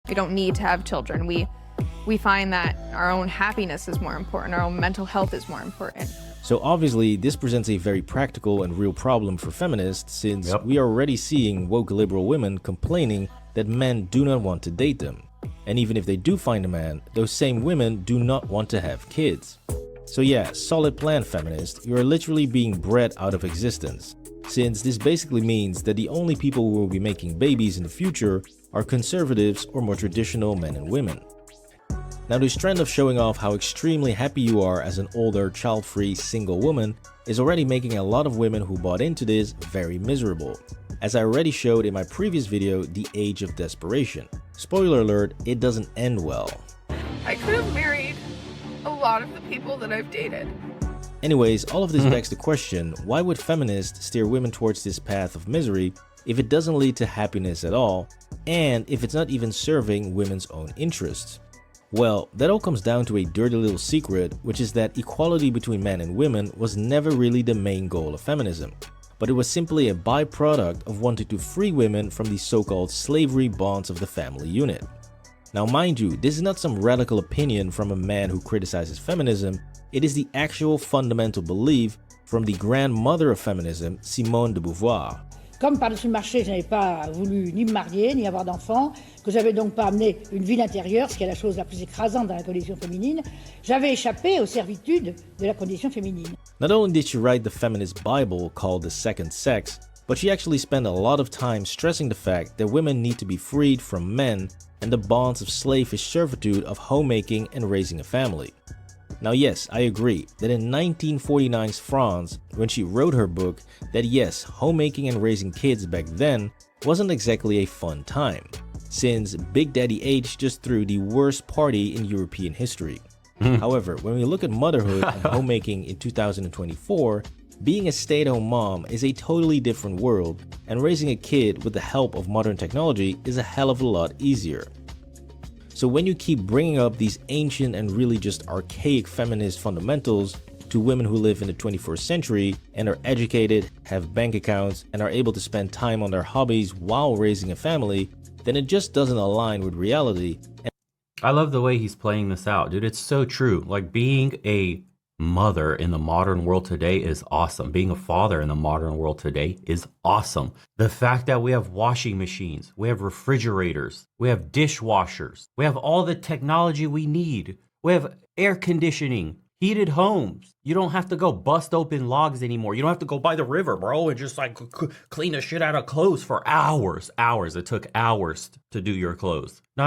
We don't need to have children. We find that our own happiness is more important, our own mental health is more important. So obviously, this presents a very practical and real problem for feminists, since we are already seeing woke liberal women complaining that men do not want to date them. And even if they do find a man, those same women do not want to have kids. So yeah, solid plan, feminist, you are literally being bred out of existence, since this basically means that the only people who will be making babies in the future are conservatives or more traditional men and women. Now, this trend of showing off how extremely happy you are as an older, child-free, single woman is already making a lot of women who bought into this very miserable. As I already showed in my previous video, The Age of Desperation. Spoiler alert, it doesn't end well. I could have married a lot of the people that I've dated. Anyways, all of this begs the question, why would feminists steer women towards this path of misery if it doesn't lead to happiness at all, and if it's not even serving women's own interests? Well, that all comes down to a dirty little secret, which is that equality between men and women was never really the main goal of feminism, but it was simply a byproduct of wanting to free women from the so-called slavery bonds of the family unit. Now mind you, this is not some radical opinion from a man who criticizes feminism, it is the actual fundamental belief from the grandmother of feminism, Simone de Beauvoir. Comme par-dessus le marché, je n'avais pas voulu ni me marier, ni avoir d'enfants, que j'avais donc pas amené une vie intérieure, ce qui est la chose la plus écrasante dans la condition féminine, j'avais échappé aux servitudes de la condition féminine. Not only did she write the feminist Bible called The Second Sex, but she actually spent a lot of time stressing the fact that women need to be freed from men and the bonds of slavish servitude of homemaking and raising a family. Now yes, I agree that in 1949's France, when she wrote her book, that yes, homemaking and raising kids back then wasn't exactly a fun time, since Big Daddy H just threw the worst party in European history. However, when we look at motherhood and homemaking in 2024, being a stay-at-home mom is a totally different world, and raising a kid with the help of modern technology is a hell of a lot easier. So when you keep bringing up these ancient and really just archaic feminist fundamentals to women who live in the 21st century and are educated, have bank accounts, and are able to spend time on their hobbies while raising a family, then it just doesn't align with reality. I love the way he's playing this out, dude. It's so true. Like, being a mother in the modern world today is awesome. Being a father in the modern world today is awesome. The fact that we have washing machines, we have refrigerators, we have dishwashers, we have all the technology we need. We have air conditioning, heated homes. You don't have to go bust open logs anymore. You don't have to go by the river, bro, and just like clean the shit out of clothes for hours. It took hours to do your clothes. Not